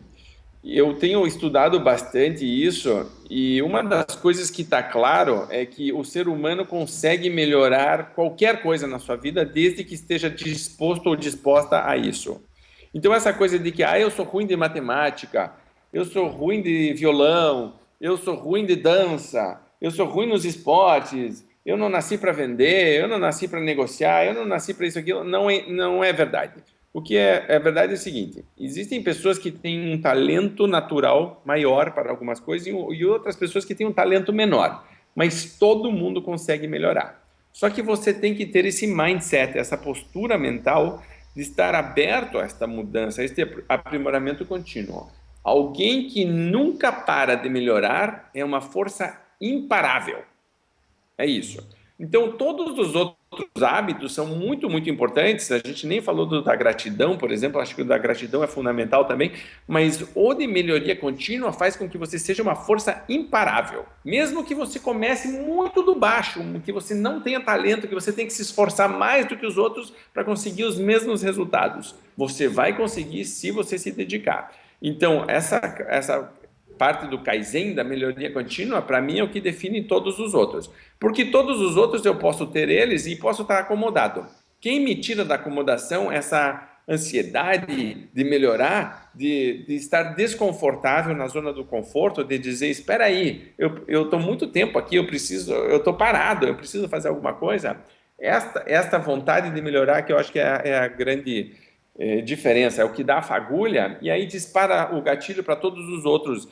Speaker 2: Eu tenho estudado bastante isso e uma das coisas que está claro é que o ser humano consegue melhorar qualquer coisa na sua vida desde que esteja disposto ou disposta a isso. Então essa coisa de que eu sou ruim de matemática, eu sou ruim de violão, eu sou ruim de dança, eu sou ruim nos esportes, eu não nasci para vender, eu não nasci para negociar, eu não nasci para isso, aquilo, não é verdade. O que é verdade é o seguinte, existem pessoas que têm um talento natural maior para algumas coisas e outras pessoas que têm um talento menor, mas todo mundo consegue melhorar. Só que você tem que ter esse mindset, essa postura mental de estar aberto a esta mudança, a este aprimoramento contínuo. Alguém que nunca para de melhorar é uma força imparável. É isso. Então, todos os outros hábitos são muito, muito importantes. A gente nem falou da gratidão, por exemplo. Acho que o da gratidão é fundamental também. Mas o de melhoria contínua faz com que você seja uma força imparável. Mesmo que você comece muito do baixo, que você não tenha talento, que você tem que se esforçar mais do que os outros para conseguir os mesmos resultados. Você vai conseguir se você se dedicar. Então, essa parte do Kaizen, da melhoria contínua, para mim é o que define todos os outros. Porque todos os outros eu posso ter eles e posso estar acomodado. Quem me tira da acomodação, essa ansiedade de melhorar, de estar desconfortável na zona do conforto, de dizer, espera aí, eu estou muito tempo aqui, eu estou parado, eu preciso fazer alguma coisa. Esta vontade de melhorar que eu acho que é a grande diferença, é o que dá a fagulha e aí dispara o gatilho para todos os outros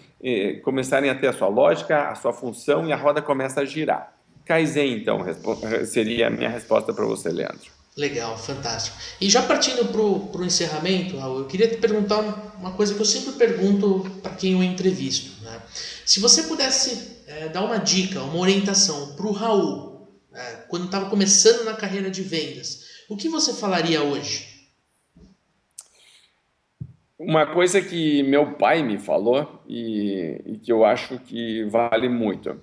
Speaker 2: começarem a ter a sua lógica, a sua função e a roda começa a girar. Kaizen, então, seria a minha resposta para você, Leandro.
Speaker 1: Legal, fantástico. E já partindo para o encerramento, Raul, eu queria te perguntar uma coisa que eu sempre pergunto para quem eu entrevisto. Né? Se você pudesse dar uma dica, uma orientação para o Raul, quando estava começando na carreira de vendas, o que você falaria hoje?
Speaker 2: Uma coisa que meu pai me falou e que eu acho que vale muito.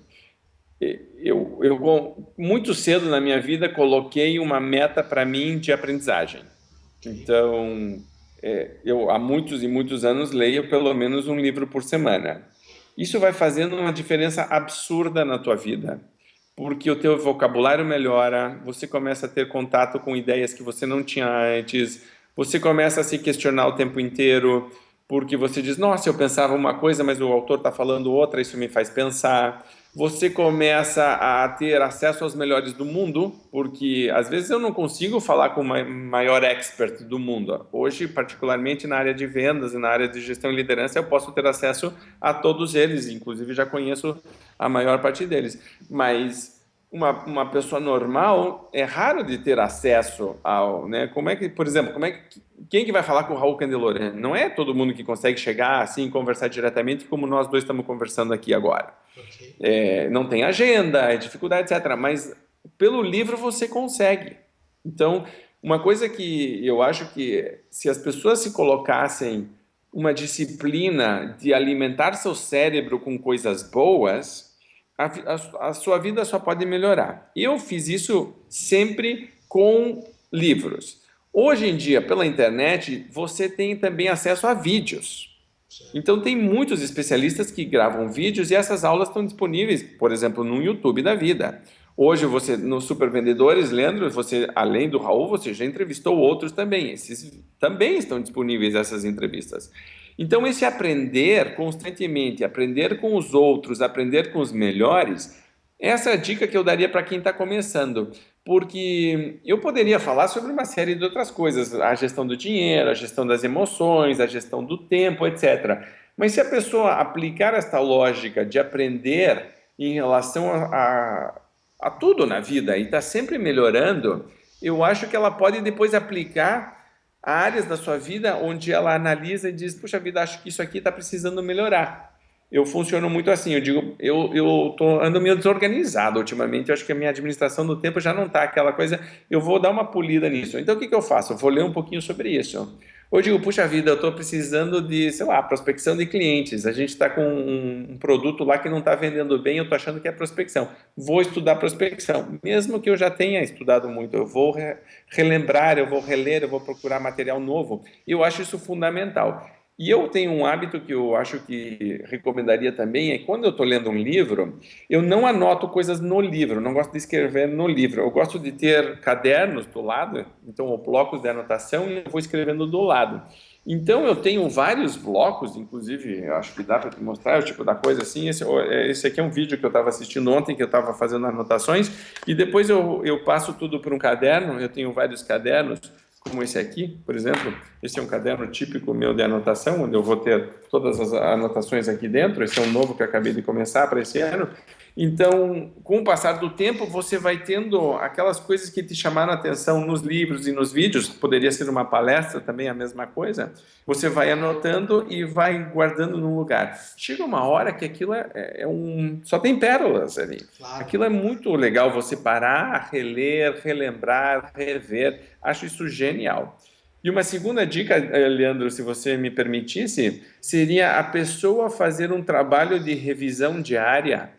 Speaker 2: Muito cedo na minha vida, coloquei uma meta para mim de aprendizagem.
Speaker 1: Ok.
Speaker 2: Então, eu há muitos e muitos anos leio pelo menos um livro por semana. Isso vai fazendo uma diferença absurda na tua vida, porque o teu vocabulário melhora, você começa a ter contato com ideias que você não tinha antes, você começa a se questionar o tempo inteiro, porque você diz, nossa, eu pensava uma coisa, mas o autor está falando outra, isso me faz pensar. Você começa a ter acesso aos melhores do mundo, porque às vezes eu não consigo falar com o maior expert do mundo. Hoje, particularmente na área de vendas e na área de gestão e liderança, eu posso ter acesso a todos eles, inclusive já conheço a maior parte deles. Mas uma pessoa normal é raro de ter acesso ao, né? Como é que, por exemplo, quem que vai falar com o Raul Candeloré? Não é todo mundo que consegue chegar assim, conversar diretamente como nós dois estamos conversando aqui agora.
Speaker 1: Ok.
Speaker 2: Não tem agenda, é dificuldade, etc. Mas pelo livro você consegue. Então, uma coisa que eu acho que se as pessoas se colocassem uma disciplina de alimentar seu cérebro com coisas boas, a sua vida só pode melhorar. Eu fiz isso sempre com livros. Hoje em dia, pela internet, você tem também acesso a vídeos.
Speaker 1: Certo.
Speaker 2: Então, tem muitos especialistas que gravam vídeos e essas aulas estão disponíveis, por exemplo, no YouTube da vida. Hoje, você, no Super Vendedores, Leandro, você, além do Raul, você já entrevistou outros também. Esses também estão disponíveis, essas entrevistas. Então, esse aprender constantemente, aprender com os outros, aprender com os melhores, essa é a dica que eu daria para quem está começando. Porque eu poderia falar sobre uma série de outras coisas, a gestão do dinheiro, a gestão das emoções, a gestão do tempo, etc. Mas se a pessoa aplicar esta lógica de aprender em relação a tudo na vida e está sempre melhorando, eu acho que ela pode depois aplicar a áreas da sua vida onde ela analisa e diz, puxa vida, acho que isso aqui está precisando melhorar. Eu funciono muito assim, eu digo, ando meio desorganizado ultimamente, eu acho que a minha administração do tempo já não está aquela coisa, eu vou dar uma polida nisso. Então o que eu faço? Eu vou ler um pouquinho sobre isso. Ou eu digo, puxa vida, eu estou precisando de, sei lá, prospecção de clientes, a gente está com um produto lá que não está vendendo bem, eu estou achando que é prospecção. Vou estudar prospecção, mesmo que eu já tenha estudado muito, eu vou relembrar, eu vou reler, eu vou procurar material novo. Eu acho isso fundamental. E eu tenho um hábito que eu acho que recomendaria também, é quando eu estou lendo um livro, eu não anoto coisas no livro, não gosto de escrever no livro, eu gosto de ter cadernos do lado, então ou blocos de anotação e eu vou escrevendo do lado. Então eu tenho vários blocos, inclusive, eu acho que dá para te mostrar o tipo da coisa assim, esse aqui é um vídeo que eu estava assistindo ontem, que eu estava fazendo anotações, e depois eu passo tudo para um caderno, eu tenho vários cadernos, como esse aqui, por exemplo. Esse é um caderno típico meu de anotação, onde eu vou ter todas as anotações aqui dentro. Esse é um novo que eu acabei de começar para esse ano. Então, com o passar do tempo, você vai tendo aquelas coisas que te chamaram a atenção nos livros e nos vídeos, poderia ser uma palestra também, a mesma coisa. Você vai anotando e vai guardando num lugar. Chega uma hora que aquilo só tem pérolas ali.
Speaker 1: Claro.
Speaker 2: Aquilo é muito legal, você parar, reler, relembrar, rever. Acho isso genial. E uma segunda dica, Leandro, se você me permitisse, seria a pessoa fazer um trabalho de revisão diária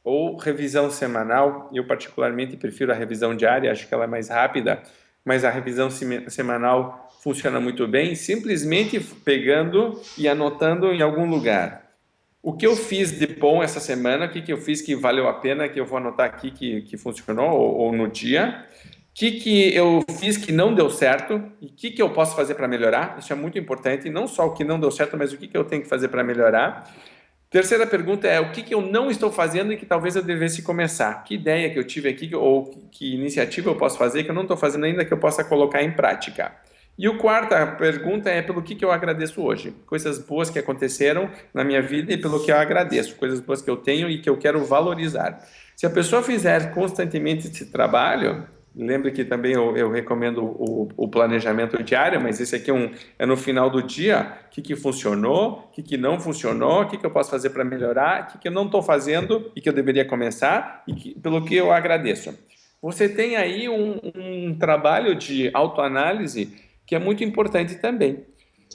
Speaker 2: ou revisão semanal. Eu particularmente prefiro a revisão diária, acho que ela é mais rápida, mas a revisão semanal funciona muito bem, simplesmente pegando e anotando em algum lugar. O que eu fiz de bom essa semana, o que eu fiz que valeu a pena, que eu vou anotar aqui que funcionou, ou no dia. O que eu fiz que não deu certo e o que eu posso fazer para melhorar. Isso é muito importante, não só o que não deu certo, mas o que eu tenho que fazer para melhorar. Terceira pergunta é o que eu não estou fazendo e que talvez eu devesse começar. Que ideia que eu tive aqui ou que iniciativa eu posso fazer que eu não estou fazendo ainda que eu possa colocar em prática. E a quarta pergunta é pelo que eu agradeço hoje. Coisas boas que aconteceram na minha vida e pelo que eu agradeço. Coisas boas que eu tenho e que eu quero valorizar. Se a pessoa fizer constantemente esse trabalho, lembre que também eu recomendo o planejamento diário, mas esse aqui é no final do dia, o que funcionou, o que não funcionou, o que eu posso fazer para melhorar, o que eu não estou fazendo e que eu deveria começar e pelo que eu agradeço. Você tem aí um trabalho de autoanálise que é muito importante também.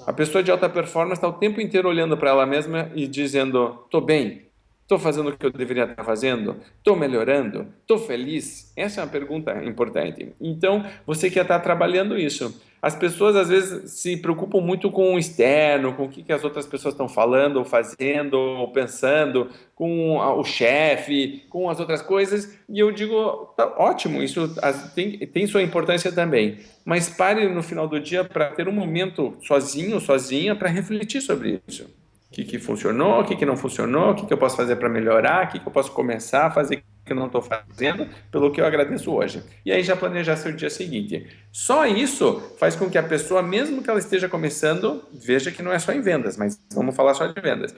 Speaker 2: A pessoa de alta performance está o tempo inteiro olhando para ela mesma e dizendo: estou bem, estou fazendo o que eu deveria estar fazendo, estou melhorando, estou feliz. Essa é uma pergunta importante. Então, você quer estar trabalhando isso. As pessoas às vezes se preocupam muito com o externo, com o que as outras pessoas estão falando, ou fazendo, ou pensando, com o chefe, com as outras coisas. E eu digo: tá ótimo, isso tem sua importância também. Mas pare no final do dia para ter um momento sozinho, sozinha, para refletir sobre isso. O que funcionou, o que não funcionou, o que eu posso fazer para melhorar, o que eu posso começar a fazer que eu não estou fazendo, pelo que eu agradeço hoje. E aí já planejar seu dia seguinte. Só isso faz com que a pessoa, mesmo que ela esteja começando, veja que não é só em vendas, mas vamos falar só de vendas.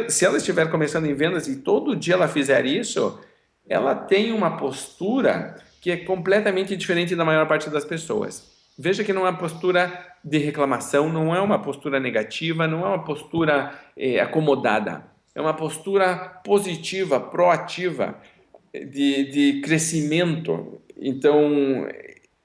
Speaker 2: Se ela estiver começando em vendas e todo dia ela fizer isso, ela tem uma postura que é completamente diferente da maior parte das pessoas. Veja que não é uma postura de reclamação, não é uma postura negativa, não é uma postura acomodada. É uma postura positiva, proativa, de crescimento. Então,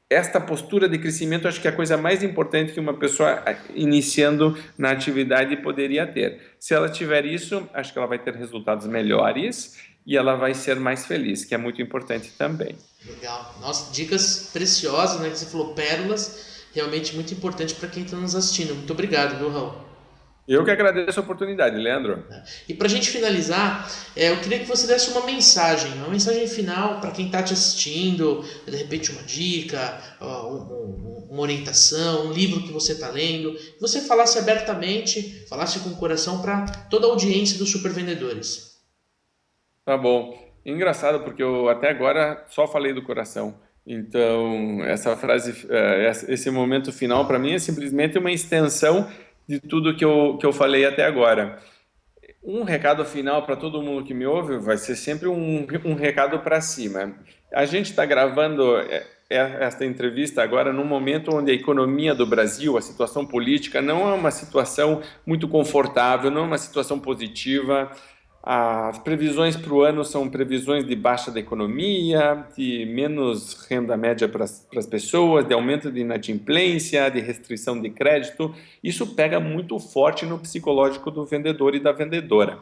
Speaker 2: esta postura de crescimento acho que é a coisa mais importante que uma pessoa iniciando na atividade poderia ter. Se ela tiver isso, acho que ela vai ter resultados melhores e ela vai ser mais feliz, que é muito importante também.
Speaker 1: Legal. Nossa, dicas preciosas, né? Que você falou, pérolas, realmente muito importante para quem está nos assistindo. Muito obrigado, viu, Raul?
Speaker 2: Eu que agradeço a oportunidade, Leandro.
Speaker 1: E para a gente finalizar, eu queria que você desse uma mensagem final para quem está te assistindo, de repente uma dica, uma orientação, um livro que você está lendo, que você falasse abertamente, falasse com o coração para toda a audiência dos Supervendedores.
Speaker 2: Tá bom. Engraçado, porque eu até agora só falei do coração. Então, essa frase, esse momento final, para mim, é simplesmente uma extensão de tudo que eu falei até agora. Um recado final para todo mundo que me ouve vai ser sempre um recado para cima. A gente está gravando esta entrevista agora num momento onde a economia do Brasil, a situação política, não é uma situação muito confortável, não é uma situação positiva. As previsões para o ano são previsões de baixa da economia, de menos renda média para as pessoas, de aumento de inadimplência, de restrição de crédito. Isso pega muito forte no psicológico do vendedor e da vendedora.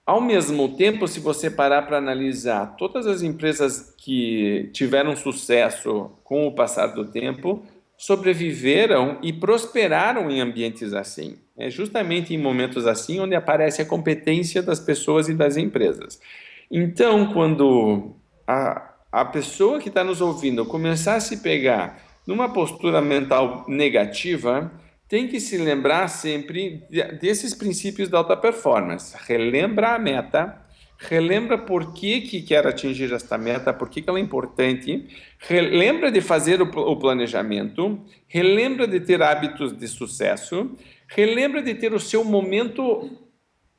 Speaker 2: Ao mesmo tempo, se você parar para analisar todas as empresas que tiveram sucesso com o passar do tempo, sobreviveram e prosperaram em ambientes assim. É justamente em momentos assim onde aparece a competência das pessoas e das empresas. Então, quando a pessoa que está nos ouvindo começar a se pegar numa postura mental negativa, tem que se lembrar sempre desses princípios da alta performance. Relembra a meta, relembra por que quer atingir esta meta, por que ela é importante, relembra de fazer o planejamento, relembra de ter hábitos de sucesso, relembra de ter o seu momento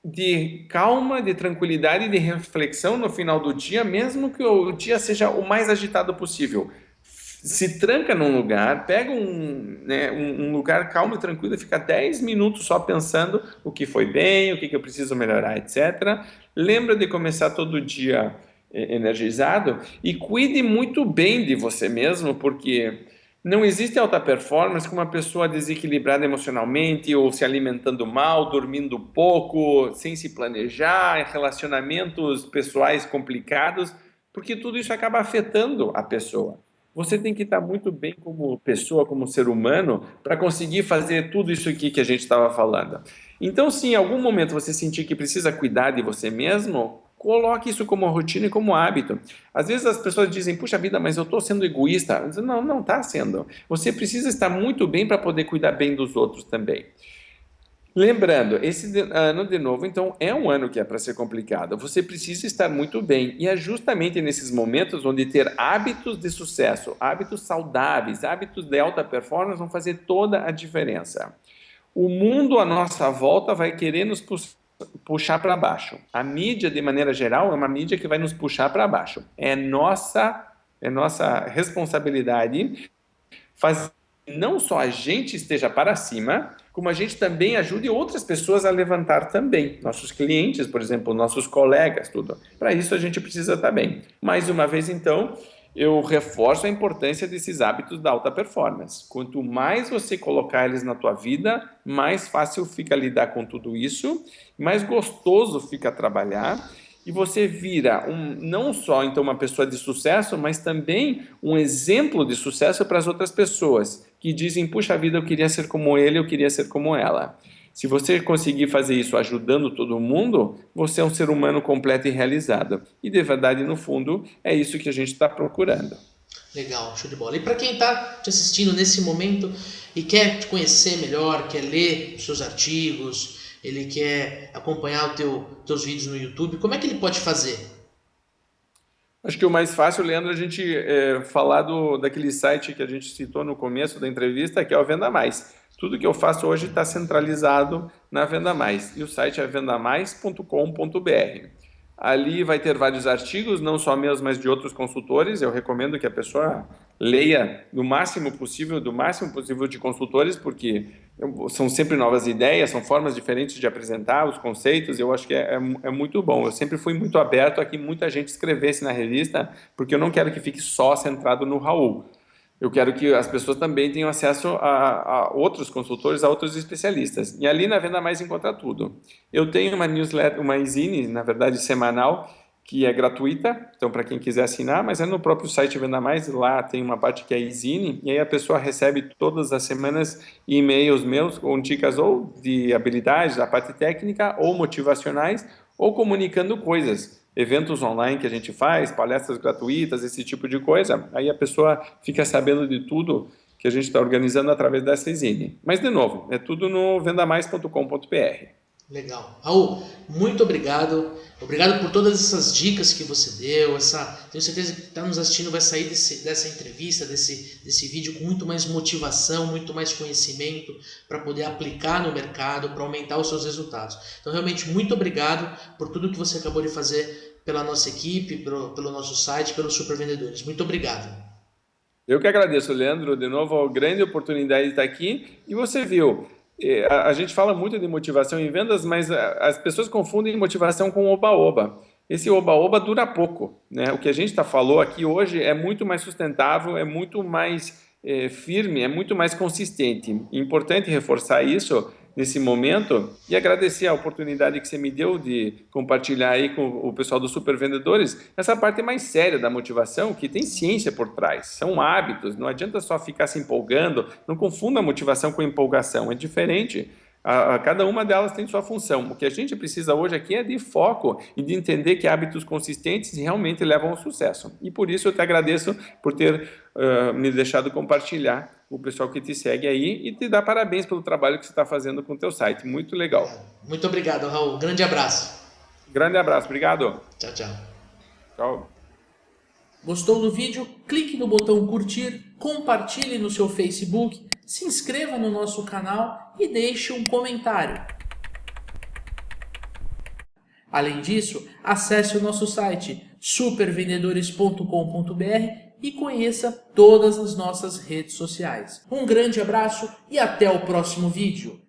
Speaker 2: de calma, de tranquilidade e de reflexão no final do dia, mesmo que o dia seja o mais agitado possível. Se tranca num lugar, pega um lugar calmo e tranquilo e fica 10 minutos só pensando o que foi bem, o que eu preciso melhorar, etc. Lembra de começar todo dia energizado e cuide muito bem de você mesmo, porque não existe alta performance com uma pessoa desequilibrada emocionalmente ou se alimentando mal, dormindo pouco, sem se planejar, relacionamentos pessoais complicados, porque tudo isso acaba afetando a pessoa. Você tem que estar muito bem como pessoa, como ser humano, para conseguir fazer tudo isso aqui que a gente estava falando. Então, se em algum momento você sentir que precisa cuidar de você mesmo, coloque isso como rotina e como hábito. Às vezes as pessoas dizem, puxa vida, mas eu estou sendo egoísta. Eu digo, não está sendo. Você precisa estar muito bem para poder cuidar bem dos outros também. Lembrando, esse ano de novo, então, é um ano que é para ser complicado. Você precisa estar muito bem. E é justamente nesses momentos onde ter hábitos de sucesso, hábitos saudáveis, hábitos de alta performance vão fazer toda a diferença. O mundo à nossa volta vai querer nos puxar para baixo. A mídia, de maneira geral, é uma mídia que vai nos puxar para baixo. É nossa responsabilidade fazer não só a gente esteja para cima, como a gente também ajude outras pessoas a levantar também. Nossos clientes, por exemplo, nossos colegas, tudo. Para isso a gente precisa estar bem. Mais uma vez, então, eu reforço a importância desses hábitos da alta performance. Quanto mais você colocar eles na tua vida, mais fácil fica lidar com tudo isso, mais gostoso fica trabalhar, e você vira não só então uma pessoa de sucesso, mas também um exemplo de sucesso para as outras pessoas, que dizem, puxa vida, eu queria ser como ele, eu queria ser como ela. Se você conseguir fazer isso ajudando todo mundo, você é um ser humano completo e realizado. E de verdade, no fundo, é isso que a gente está procurando.
Speaker 1: Legal, show de bola. E para quem está te assistindo nesse momento e quer te conhecer melhor, quer ler os seus artigos, ele quer acompanhar teus vídeos no YouTube, como é que ele pode fazer?
Speaker 2: Acho que o mais fácil, Leandro, a gente falar daquele site que a gente citou no começo da entrevista, que é o Venda Mais. Tudo que eu faço hoje está centralizado na Venda Mais. E o site é vendamais.com.br. Ali vai ter vários artigos, não só meus, mas de outros consultores. Eu recomendo que a pessoa leia do máximo possível de consultores, porque são sempre novas ideias, são formas diferentes de apresentar os conceitos. Eu acho que é muito bom. Eu sempre fui muito aberto a que muita gente escrevesse na revista, porque eu não quero que fique só centrado no Raul. Eu quero que as pessoas também tenham acesso a outros consultores, a outros especialistas. E ali na Venda Mais encontra tudo. Eu tenho uma newsletter, uma e-zine, na verdade semanal, que é gratuita, então para quem quiser assinar, mas é no próprio site Venda Mais, lá tem uma parte que é e-zine, e aí a pessoa recebe todas as semanas e-mails meus com dicas ou de habilidades, da parte técnica, ou motivacionais, ou comunicando coisas. Eventos online que a gente faz, palestras gratuitas, esse tipo de coisa, aí a pessoa fica sabendo de tudo que a gente está organizando através dessa e-zine. Mas, de novo, é tudo no vendamais.com.br.
Speaker 1: Legal. Raul, muito obrigado. Obrigado por todas essas dicas que você deu. Tenho certeza que quem está nos assistindo vai sair dessa entrevista, desse vídeo com muito mais motivação, muito mais conhecimento para poder aplicar no mercado, para aumentar os seus resultados. Então, realmente, muito obrigado por tudo que você acabou de fazer pela nossa equipe, pelo nosso site, pelos Super Vendedores. Muito obrigado.
Speaker 2: Eu que agradeço, Leandro, de novo, a grande oportunidade de estar aqui. E você viu, a gente fala muito de motivação em vendas, mas as pessoas confundem motivação com oba-oba. Esse oba-oba dura pouco, né? O que a gente falou aqui hoje é muito mais sustentável, é muito mais firme, é muito mais consistente. É importante reforçar isso nesse momento e agradecer a oportunidade que você me deu de compartilhar aí com o pessoal dos Super Vendedores essa parte mais séria da motivação, que tem ciência por trás, são hábitos, não adianta só ficar se empolgando, não confunda a motivação com empolgação, é diferente. Cada uma delas tem sua função. O que a gente precisa hoje aqui é de foco e de entender que hábitos consistentes realmente levam ao sucesso. E por isso eu te agradeço por ter me deixado compartilhar o pessoal que te segue aí e te dar parabéns pelo trabalho que você está fazendo com o teu site. Muito legal.
Speaker 1: Muito obrigado, Raul. Grande abraço.
Speaker 2: Grande abraço. Obrigado.
Speaker 1: Tchau, tchau.
Speaker 2: Tchau.
Speaker 1: Gostou do vídeo? Clique no botão curtir, compartilhe no seu Facebook, se inscreva no nosso canal e deixe um comentário. Além disso, acesse o nosso site supervendedores.com.br e conheça todas as nossas redes sociais. Um grande abraço e até o próximo vídeo.